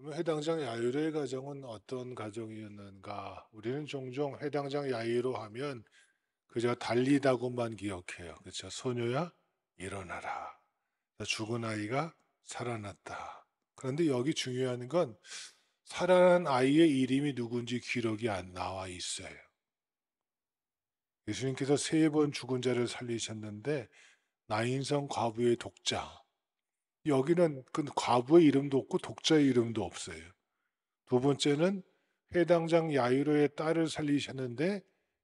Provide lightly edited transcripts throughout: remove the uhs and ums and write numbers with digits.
그러면 해당장 야유로의 가정은 어떤 가정이었는가? 우리는 종종 해당장 야유로 하면 그저 달리다고만 기억해요. 그렇죠? 소녀야 일어나라. 죽은 아이가 살아났다. 그런데 여기 중요한 건 살아난 아이의 이름이 누군지 기록이 안 나와 있어요. 예수님께서 세 번 죽은 자를 살리셨는데 나인성 과부의 독자. 여기는 그 과부의 이름도 없고 독자의 이름도 없어요. 두 번째는 회당장 야이로의 딸을 살리셨는데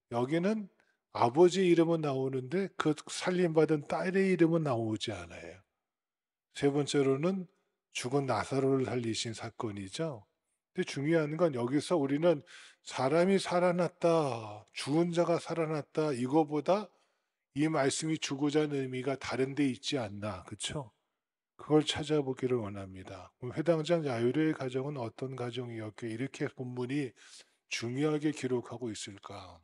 여기는 아버지 이름은 나오는데 그 살림받은 딸의 이름은 나오지 않아요. 세 번째로는 죽은 나사로를 살리신 사건이죠. 근데 중요한 건 여기서 우리는 사람이 살아났다, 죽은 자가 살아났다, 이거보다 이 말씀이 주고자 하는 의미가 다른 데 있지 않나, 그렇죠? 그걸 찾아보기를 원합니다. 그럼 회당장 야유로의 가정은 어떤 가정이었기에 이렇게 본문이 중요하게 기록하고 있을까?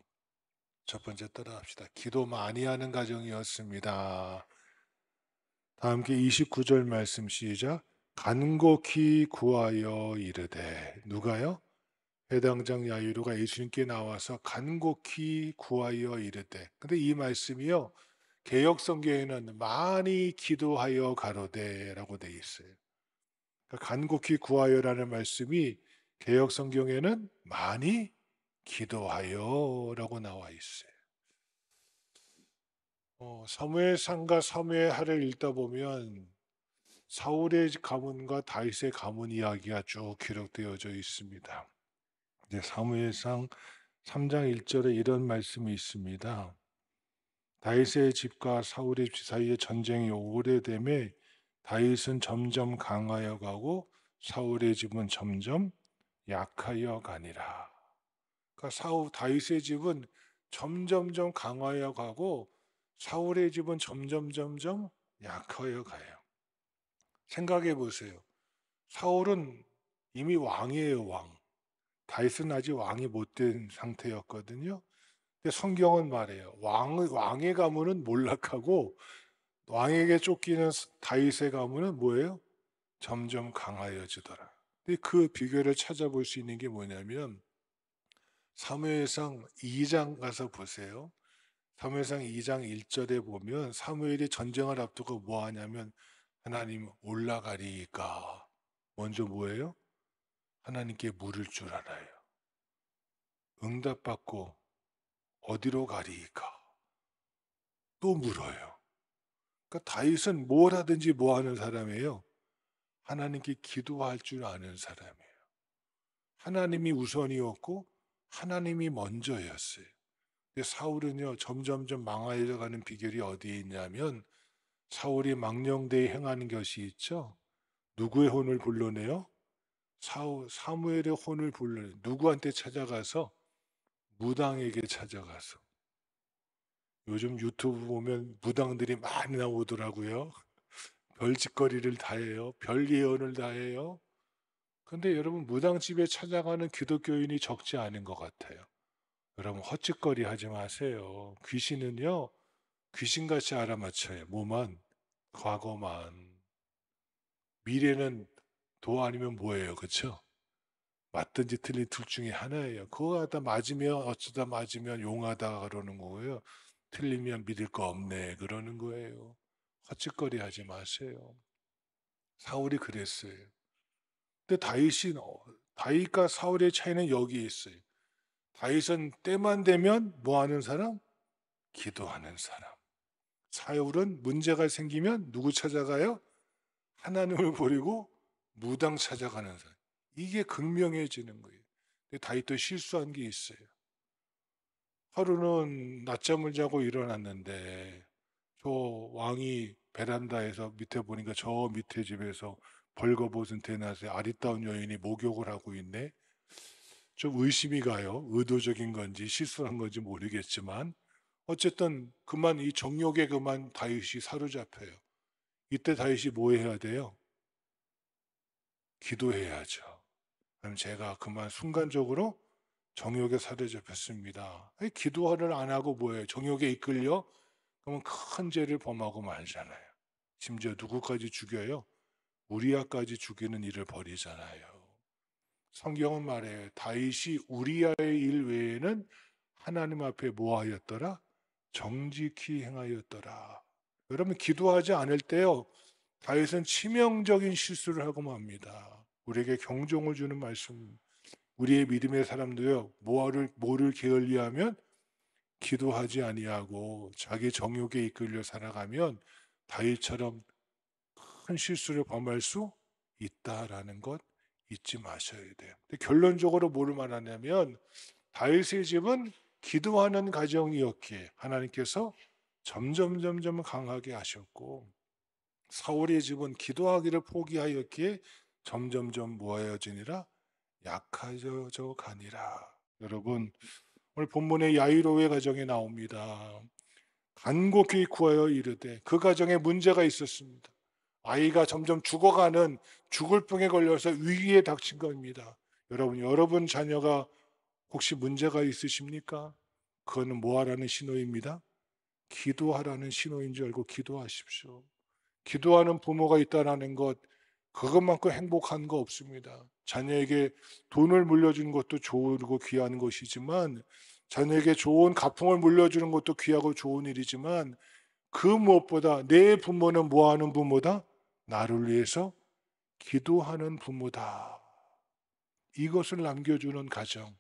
첫 번째 따라합시다. 기도 많이 하는 가정이었습니다. 다 함께 29절 말씀 시작. 간곡히 구하여 이르되 누가요? 회당장 야이로가 예수님께 나와서 간곡히 구하여 이르되. 근데 이 말씀이요. 개역 성경에는 많이 기도하여 가로되라고 돼 있어요. 그러니까 간곡히 구하여라는 말씀이 개역 성경에는 많이 기도하여라고 나와 있어요. 사무엘상과 사무엘하를 읽다 보면 사울의 가문과 다윗의 가문 이야기가 쭉 기록되어져 있습니다. 이제 사무엘상 3장 1절에 이런 말씀이 있습니다. 다윗의 집과 사울의 집 사이에 전쟁이 오래됨에 다윗은 점점 강하여 가고 사울의 집은 점점 약하여 가니라. 그러니까 다윗의 집은 점점점 강하여 가고 사울의 집은 점점점점 약하여 가요. 생각해 보세요. 사울은 이미 왕이에요, 왕. 다윗은 아직 왕이 못 된 상태였거든요. 근데 성경은 말해요. 왕의 가문은 몰락하고 왕에게 쫓기는 다윗의 가문은 뭐예요? 점점 강하여지더라. 근데 그 비교를 찾아볼 수 있는 게 뭐냐면 사무엘상 2장 가서 보세요. 사무엘상 2장 1절에 보면 사무엘이 전쟁을 앞두고 뭐 하냐면 하나님 올라가리이까. 먼저 뭐예요? 하나님께 물을 줄 알아요. 응답받고 어디로 가리이까? 또 물어요. 그러니까 다윗은 뭘 하든지 뭐 하는 사람이에요? 하나님께 기도할 줄 아는 사람이에요. 하나님이 우선이었고 하나님이 먼저였어요. 근데 사울은요 점점점 망하여 가는 비결이 어디에 있냐면 사울이 망령되이 행하는 것이 있죠. 누구의 혼을 불러내요? 사무엘의 혼을 불러내요. 누구한테 찾아가서? 무당에게 찾아가서. 요즘 유튜브 보면 무당들이 많이 나오더라고요. 별짓거리를 다 해요. 별 예언을 다 해요. 근데 여러분 무당집에 찾아가는 기독교인이 적지 않은 것 같아요. 여러분 헛짓거리 하지 마세요. 귀신은요. 귀신같이 알아맞혀요. 뭐만? 과거만. 미래는 도 아니면 뭐예요. 그렇죠? 맞든지 틀린 둘 중에 하나예요. 그거 하다 맞으면 어쩌다 맞으면 용하다 그러는 거고요. 틀리면 믿을 거 없네 그러는 거예요. 헛짓거리 하지 마세요. 사울이 그랬어요. 근데 다윗과 사울의 차이는 여기에 있어요. 다윗은 때만 되면 뭐 하는 사람? 기도하는 사람. 사울은 문제가 생기면 누구 찾아가요? 하나님을 버리고 무당 찾아가는 사람. 이게 극명해지는 거예요. 근데 다윗도 실수한 게 있어요. 하루는 낮잠을 자고 일어났는데 저 왕이 베란다에서 밑에 보니까 저 밑에 집에서 벌거벗은 대낮에 아리따운 여인이 목욕을 하고 있네. 좀 의심이 가요. 의도적인 건지 실수한 건지 모르겠지만 어쨌든 그만 이 정욕에 그만 다윗이 사로잡혀요. 이때 다윗이 뭐 해야 돼요? 기도해야죠. 그럼 제가 그만 순간적으로 정욕에 사로잡혔습니다. 기도를 안 하고 뭐예요? 정욕에 이끌려? 그러면 큰 죄를 범하고 말잖아요. 심지어 누구까지 죽여요? 우리아까지 죽이는 일을 벌이잖아요. 성경은 말해요. 다윗이 우리아의 일 외에는 하나님 앞에 뭐하였더라? 정직히 행하였더라. 여러분 기도하지 않을 때요. 다윗은 치명적인 실수를 하고 맙니다. 우리에게 경종을 주는 말씀. 우리의 믿음의 사람도요. 뭐를 게을리하면 기도하지 아니하고 자기 정욕에 이끌려 살아가면 다윗처럼 큰 실수를 범할 수 있다라는 것 잊지 마셔야 돼요. 근데 결론적으로 뭐를 말하냐면 다윗의 집은 기도하는 가정이었기에 하나님께서 점점 강하게 하셨고 사울의 집은 기도하기를 포기하였기에 점점점 뭐하여지니라 약해져 가니라. 여러분 오늘 본문에 야이로의 가정이 나옵니다. 간곡히 구하여 이르되 그 가정에 문제가 있었습니다. 아이가 점점 죽어가는 죽을 병에 걸려서 위기에 닥친 겁니다. 여러분 자녀가 혹시 문제가 있으십니까? 그거는 뭐하라는 신호입니다. 기도하라는 신호인 줄 알고 기도하십시오. 기도하는 부모가 있다는 것 그것만큼 행복한 거 없습니다. 자녀에게 돈을 물려주는 것도 좋고 귀한 것이지만 자녀에게 좋은 가풍을 물려주는 것도 귀하고 좋은 일이지만 그 무엇보다 내 부모는 뭐하는 부모다? 나를 위해서 기도하는 부모다. 이것을 남겨주는 가정.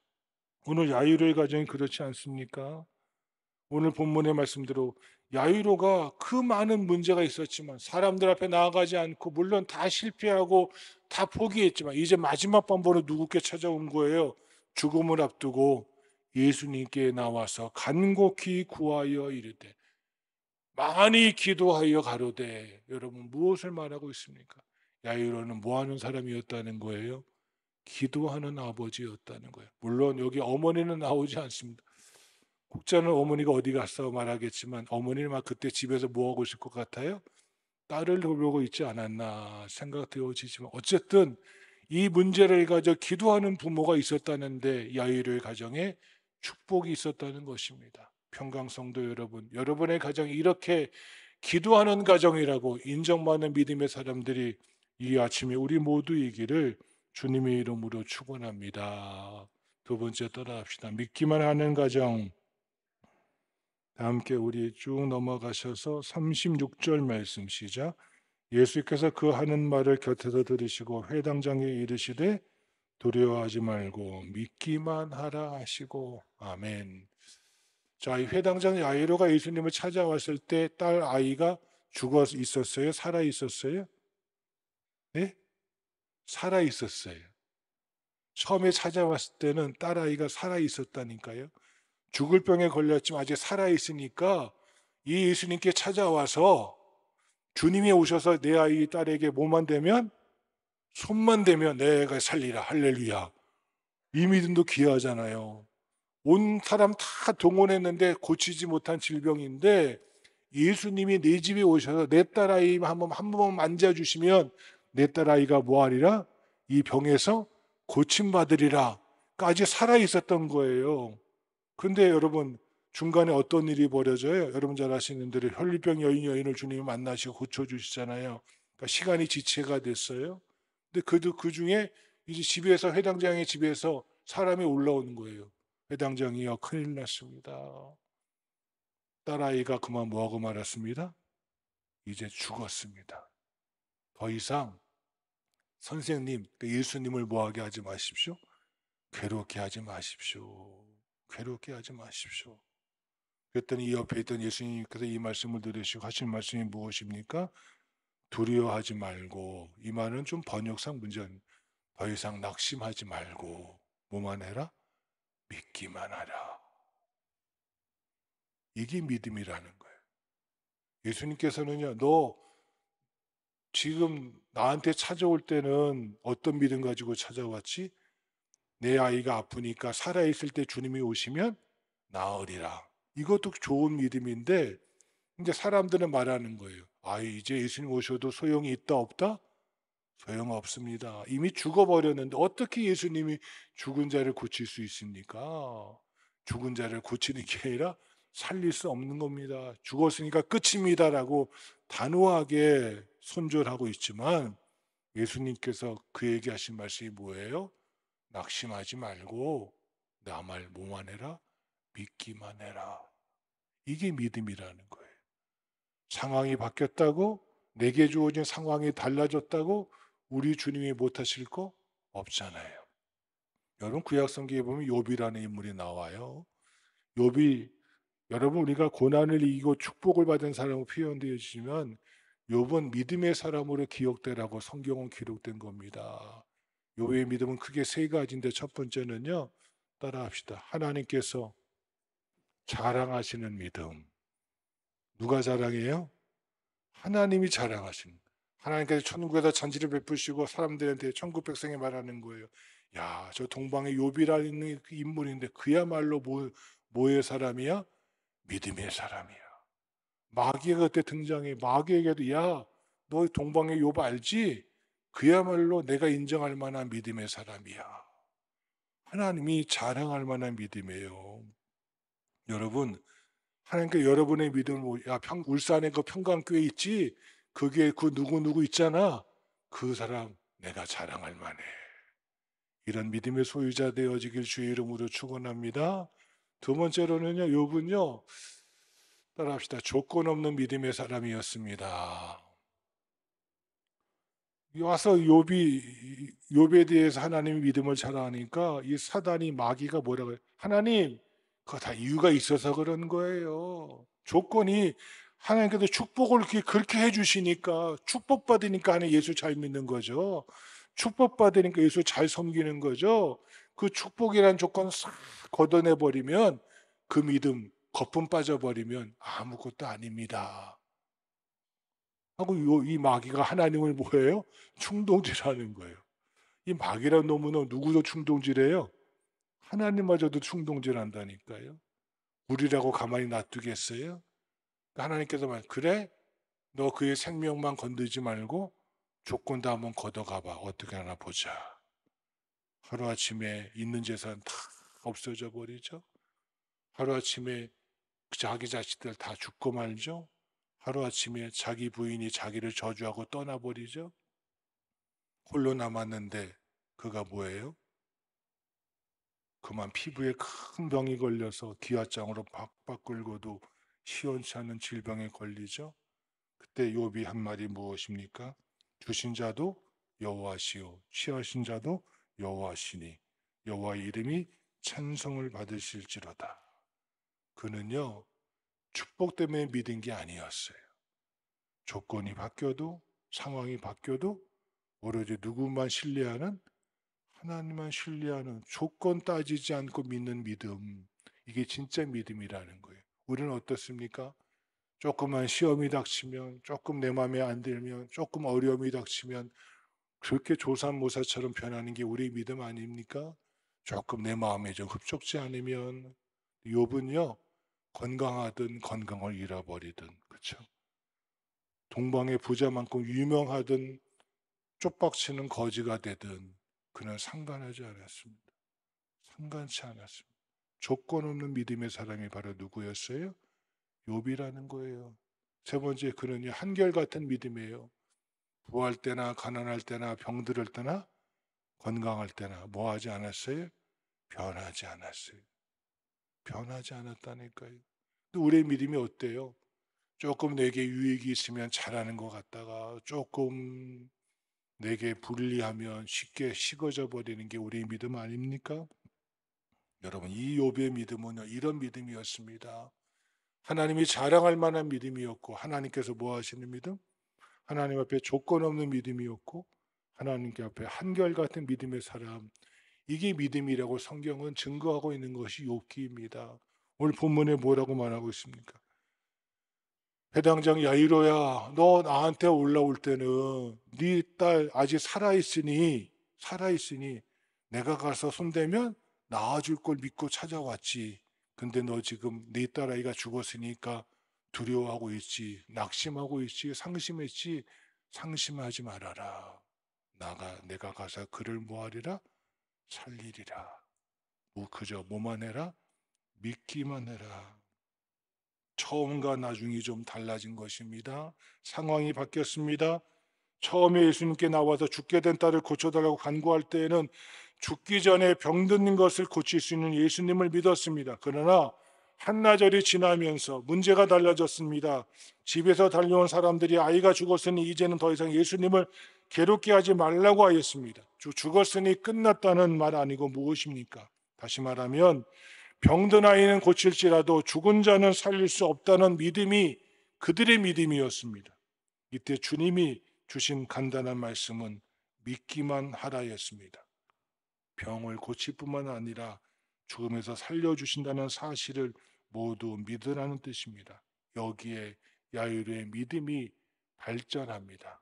오늘 야이로의 가정이 그렇지 않습니까? 오늘 본문의 말씀대로 야이로가 그 많은 문제가 있었지만 사람들 앞에 나아가지 않고 물론 다 실패하고 다 포기했지만 이제 마지막 방법으로 누구께 찾아온 거예요. 죽음을 앞두고 예수님께 나와서 간곡히 구하여 이르되 많이 기도하여 가로되 여러분 무엇을 말하고 있습니까? 야이로는 뭐하는 사람이었다는 거예요? 기도하는 아버지였다는 거예요. 물론 여기 어머니는 나오지 않습니다. 국자는 어머니가 어디 갔어 말하겠지만 어머니는 막 그때 집에서 뭐하고 있을 것 같아요? 딸을 돌보고 있지 않았나 생각되어지지만 어쨌든 이 문제를 가지고 기도하는 부모가 있었다는데 야이로의 가정에 축복이 있었다는 것입니다. 평강성도 여러분, 여러분의 가정이 이렇게 기도하는 가정이라고 인정받는 믿음의 사람들이 이 아침에 우리 모두이기를 주님의 이름으로 축원합니다. 두 번째 따라합시다. 믿기만 하는 가정. 다 함께 우리 쭉 넘어가셔서 36절 말씀 시작. 예수께서 그 하는 말을 곁에서 들으시고 회당장에 이르시되 두려워하지 말고 믿기만 하라 하시고 아멘. 자, 이 회당장 야이로가 예수님을 찾아왔을 때 딸 아이가 죽어 있었어요? 살아 있었어요? 네? 살아 있었어요. 처음에 찾아왔을 때는 딸 아이가 살아 있었다니까요. 죽을 병에 걸렸지만 아직 살아 있으니까 이 예수님께 찾아와서 주님이 오셔서 내 아이 딸에게 뭐만 되면 손만 대면 내가 살리라 할렐루야. 이 믿음도 귀하잖아요. 온 사람 다 동원했는데 고치지 못한 질병인데 예수님이 내 집에 오셔서 내 딸아이 한 번만 만져주시면 내 딸아이가 뭐하리라? 이 병에서 고침받으리라 까지 살아있었던 거예요. 그런데 여러분 중간에 어떤 일이 벌어져요? 여러분 잘 아시는 대로 혈류병 여인을 주님이 만나시고 고쳐주시잖아요. 그러니까 시간이 지체가 됐어요. 근데 그 중에 이제 집에서 회당장의 집에서 사람이 올라오는 거예요. 회당장이여 큰일 났습니다. 딸아이가 그만 뭐하고 말았습니다. 이제 죽었습니다. 더 이상 선생님, 예수님을 뭐하게 하지 마십시오. 괴롭게 하지 마십시오. 괴롭게 하지 마십시오. 그랬더니 이 옆에 있던 예수님께서 이 말씀을 들으시고 하신 말씀이 무엇입니까? 두려워하지 말고, 이 말은 좀 번역상 문제는 더 이상 낙심하지 말고 뭐만 해라? 믿기만 하라. 이게 믿음이라는 거예요. 예수님께서는요, 너 지금 나한테 찾아올 때는 어떤 믿음 가지고 찾아왔지? 내 아이가 아프니까 살아있을 때 주님이 오시면 나으리라. 이것도 좋은 믿음인데 이제 사람들은 말하는 거예요. 아, 이제 예수님 오셔도 소용이 있다 없다? 소용없습니다. 이미 죽어버렸는데 어떻게 예수님이 죽은 자를 고칠 수 있습니까? 죽은 자를 고치는 게 아니라 살릴 수 없는 겁니다. 죽었으니까 끝입니다라고 단호하게 손절하고 있지만 예수님께서 그에게 하신 말씀이 뭐예요? 낙심하지 말고 나 말 뭐만 해라? 믿기만 해라. 이게 믿음이라는 거예요. 상황이 바뀌었다고, 내게 주어진 상황이 달라졌다고 우리 주님이 못하실 거 없잖아요. 여러분 구약 성경에 보면 욥이라는 인물이 나와요. 욥이, 여러분 우리가 고난을 이기고 축복을 받은 사람으로 표현되어지지만 욥은 믿음의 사람으로 기억되라고 성경은 기록된 겁니다. 욥의 믿음은 크게 세 가지인데 첫 번째는요. 따라합시다. 하나님께서 자랑하시는 믿음. 누가 자랑해요? 하나님이 자랑하시는. 하나님께서 천국에서 잔치를 베푸시고 사람들한테 천국 백성에 말하는 거예요. 야, 저 동방의 욥이라는 그 인물인데 그야말로 뭐의 사람이야? 믿음의 사람이야. 마귀가 그때 등장해. 마귀에게도 야, 너 동방의 욥 알지? 그야말로 내가 인정할 만한 믿음의 사람이야. 하나님이 자랑할 만한 믿음이에요. 여러분, 하나님께 여러분의 믿음을 야, 울산에 그 평강교회 있지? 그게 그 누구 있잖아. 그 사람 내가 자랑할 만해. 이런 믿음의 소유자 되어지길 주의 이름으로 축원합니다. 두 번째로는요. 욥은요. 따라합시다. 조건 없는 믿음의 사람이었습니다. 와서 욥에 대해서 하나님이 믿음을 잘하니까 이 사단이 마귀가 뭐라고 해요? 하나님, 그거 다 이유가 있어서 그런 거예요. 조건이 하나님께서 축복을 그렇게 해주시니까 축복받으니까 하나님 예수 잘 믿는 거죠. 축복받으니까 예수 잘 섬기는 거죠. 그 축복이란 조건 싹 걷어내버리면 그 믿음 거품 빠져버리면 아무것도 아닙니다. 하고 이 마귀가 하나님을 뭐예요? 충동질하는 거예요. 이 마귀라는 놈은 누구도 충동질해요? 하나님마저도 충동질한다니까요. 우리라고 가만히 놔두겠어요? 하나님께서 말 그래? 너 그의 생명만 건들지 말고 조건도 한번 걷어가봐. 어떻게 하나 보자. 하루아침에 있는 재산 다 없어져 버리죠. 하루아침에 자기 자식들 다 죽고 말죠. 하루아침에 자기 부인이 자기를 저주하고 떠나버리죠. 홀로 남았는데 그가 뭐예요? 그만 피부에 큰 병이 걸려서 기아장으로 박박 끌고도 시원치 않은 질병에 걸리죠. 그때 욥이 한 말이 무엇입니까? 주신 자도 여호와시요 취하신 자도 여호와시니 여호와의 이름이 찬송을 받으실지로다. 그는요 축복 때문에 믿은 게 아니었어요. 조건이 바뀌어도 상황이 바뀌어도 오로지 누구만 신뢰하는 하나님만 신뢰하는 조건 따지지 않고 믿는 믿음. 이게 진짜 믿음이라는 거예요. 우리는 어떻습니까? 조금만 시험이 닥치면, 조금 내 마음에 안 들면, 조금 어려움이 닥치면 그렇게 조삼모사처럼 변하는 게 우리의 믿음 아닙니까? 조금 내 마음에 좀 흡족지 않으면 욥은요 건강하든 건강을 잃어버리든 그렇죠. 동방의 부자만큼 유명하든 쪽박치는 거지가 되든 그는 상관하지 않았습니다. 상관치 않았습니다. 조건 없는 믿음의 사람이 바로 누구였어요? 욥이라는 거예요. 세 번째 그는 한결같은 믿음이에요. 부할 때나 가난할 때나 병들을 때나 건강할 때나 뭐 하지 않았어요? 변하지 않았어요. 변하지 않았다니까요. 근데 우리의 믿음이 어때요? 조금 내게 유익이 있으면 잘하는 것 같다가 조금 내게 불리하면 쉽게 식어져 버리는 게 우리의 믿음 아닙니까? 여러분 이 욥의 믿음은 이런 믿음이었습니다. 하나님이 자랑할 만한 믿음이었고 하나님께서 뭐 하시는 믿음? 하나님 앞에 조건 없는 믿음이었고 하나님께 앞에 한결같은 믿음의 사람. 이게 믿음이라고 성경은 증거하고 있는 것이 욥기입니다. 오늘 본문에 뭐라고 말하고 있습니까? 회당장 야이로야 너 나한테 올라올 때는 네 딸 아직 살아있으니 내가 가서 손대면 나아줄 걸 믿고 찾아왔지. 근데 너 지금 네 딸아이가 죽었으니까 두려워하고 있지. 낙심하고 있지. 상심했지. 상심하지 말아라. 내가 가서 그를 뭐하리라? 살리리라. 그저 뭐만 해라? 믿기만 해라. 처음과 나중이 좀 달라진 것입니다. 상황이 바뀌었습니다. 처음에 예수님께 나와서 죽게 된 딸을 고쳐달라고 간구할 때에는 죽기 전에 병든 것을 고칠 수 있는 예수님을 믿었습니다. 그러나 한나절이 지나면서 문제가 달라졌습니다. 집에서 달려온 사람들이 아이가 죽었으니 이제는 더 이상 예수님을 괴롭게 하지 말라고 하였습니다. 죽었으니 끝났다는 말 아니고 무엇입니까? 다시 말하면 병든 아이는 고칠지라도 죽은 자는 살릴 수 없다는 믿음이 그들의 믿음이었습니다. 이때 주님이 주신 간단한 말씀은 믿기만 하라였습니다. 병을 고칠 뿐만 아니라 죽음에서 살려주신다는 사실을 모두 믿으라는 뜻입니다. 여기에 야이로의 믿음이 발전합니다.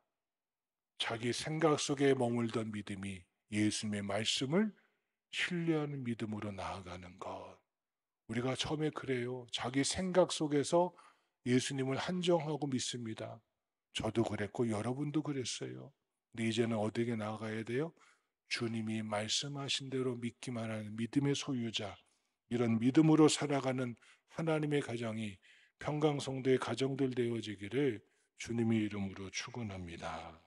자기 생각 속에 머물던 믿음이 예수님의 말씀을 신뢰하는 믿음으로 나아가는 것. 우리가 처음에 그래요. 자기 생각 속에서 예수님을 한정하고 믿습니다. 저도 그랬고 여러분도 그랬어요. 근데 이제는 어디에 나아가야 돼요? 주님이 말씀하신 대로 믿기만 하는 믿음의 소유자, 이런 믿음으로 살아가는 하나님의 가정이 평강성도의 가정들 되어지기를 주님의 이름으로 축원합니다.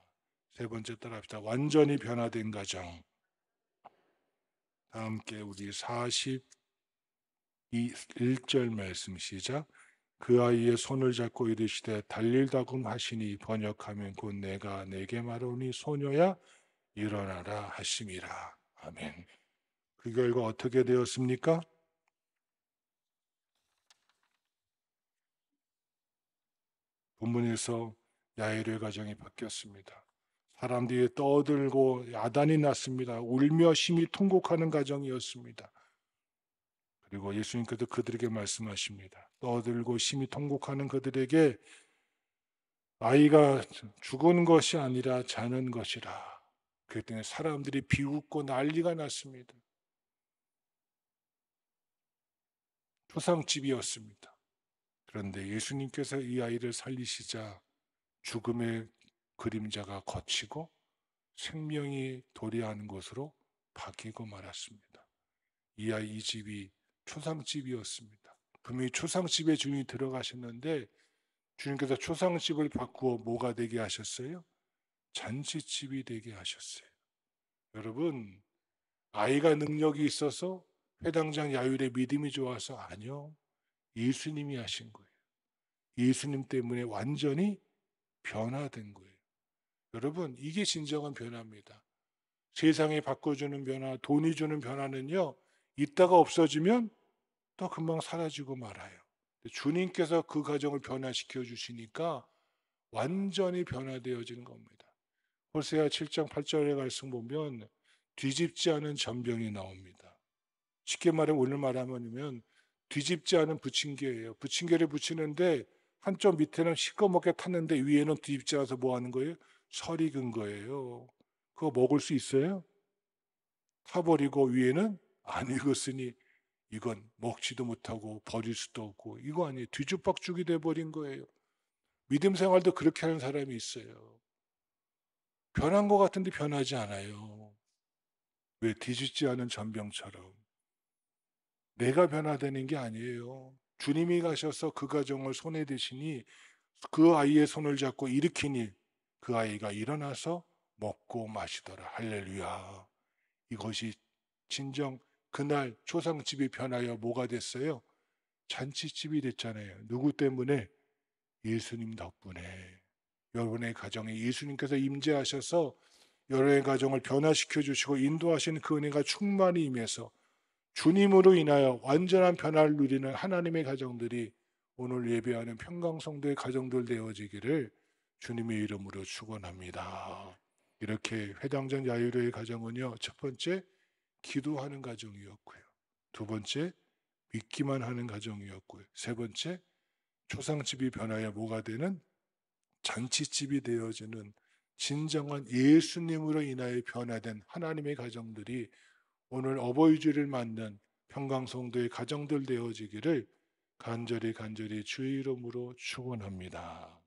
세 번째 따라합시다. 완전히 변화된 가정. 다 함께 우리 41절 말씀 시작. 그 아이의 손을 잡고 이르시되 달릴다금 하시니 번역하면 곧 내가 내게 말하오니 소녀야 일어나라 하심이라. 아멘. 그 결과 어떻게 되었습니까? 본문에서 야이로의 가정이 바뀌었습니다. 사람들이 떠들고 야단이 났습니다. 울며 심히 통곡하는 가정이었습니다. 그리고 예수님께서 그들에게 말씀하십니다. 떠들고 심히 통곡하는 그들에게 아이가 죽은 것이 아니라 자는 것이라. 그랬더니 사람들이 비웃고 난리가 났습니다. 초상집이었습니다. 그런데 예수님께서 이 아이를 살리시자 죽음의 그림자가 걷히고 생명이 도래하는 것으로 바뀌고 말았습니다. 이 집이 초상집이었습니다. 분명히 초상집의 주인이 들어가셨는데 주님께서 초상집을 바꾸어 뭐가 되게 하셨어요? 잔치집이 되게 하셨어요. 여러분, 아이가 능력이 있어서 회당장 야율의 믿음이 좋아서 아니요. 예수님이 하신 거예요. 예수님 때문에 완전히 변화된 거예요. 여러분, 이게 진정한 변화입니다. 세상에 바꿔주는 변화, 돈이 주는 변화는요, 있다가 없어지면 또 금방 사라지고 말아요. 주님께서 그 가정을 변화시켜 주시니까 완전히 변화되어지는 겁니다. 호세아 7장 8절의 말씀 보면 뒤집지 않은 전병이 나옵니다. 쉽게 말해 오늘 말하면 뒤집지 않은 부침개예요. 부침개를 붙이는데 한쪽 밑에는 시꺼멓게 탔는데 위에는 뒤집지 않아서 뭐 하는 거예요? 설이 근 거예요. 그거 먹을 수 있어요? 타버리고 위에는 안 익었으니 이건 먹지도 못하고 버릴 수도 없고 이거 아니에요. 뒤죽박죽이 돼버린 거예요. 믿음 생활도 그렇게 하는 사람이 있어요. 변한 것 같은데 변하지 않아요. 왜? 뒤집지 않은 전병처럼. 내가 변화되는 게 아니에요. 주님이 가셔서 그 가정을 손에 대시니 그 아이의 손을 잡고 일으키니 그 아이가 일어나서 먹고 마시더라. 할렐루야. 이것이 진정 그날 초상집이 변하여 뭐가 됐어요? 잔치집이 됐잖아요. 누구 때문에? 예수님 덕분에. 여러분의 가정에 예수님께서 임재하셔서 여러분의 가정을 변화시켜 주시고 인도하시는 그 은혜가 충만히 임해서 주님으로 인하여 완전한 변화를 누리는 하나님의 가정들이 오늘 예배하는 평강성도의 가정들 되어지기를 주님의 이름으로 축원합니다. 이렇게 회당장 야이로의 가정은요, 첫 번째 기도하는 가정이었고요, 두 번째 믿기만 하는 가정이었고요, 세 번째 초상집이 변하여 뭐가 되는 잔치집이 되어지는 진정한 예수님으로 인하여 변화된 하나님의 가정들이 오늘 어버이 주를 맞는 평강성도의 가정들 되어지기를 간절히 주의 이름으로 축원합니다.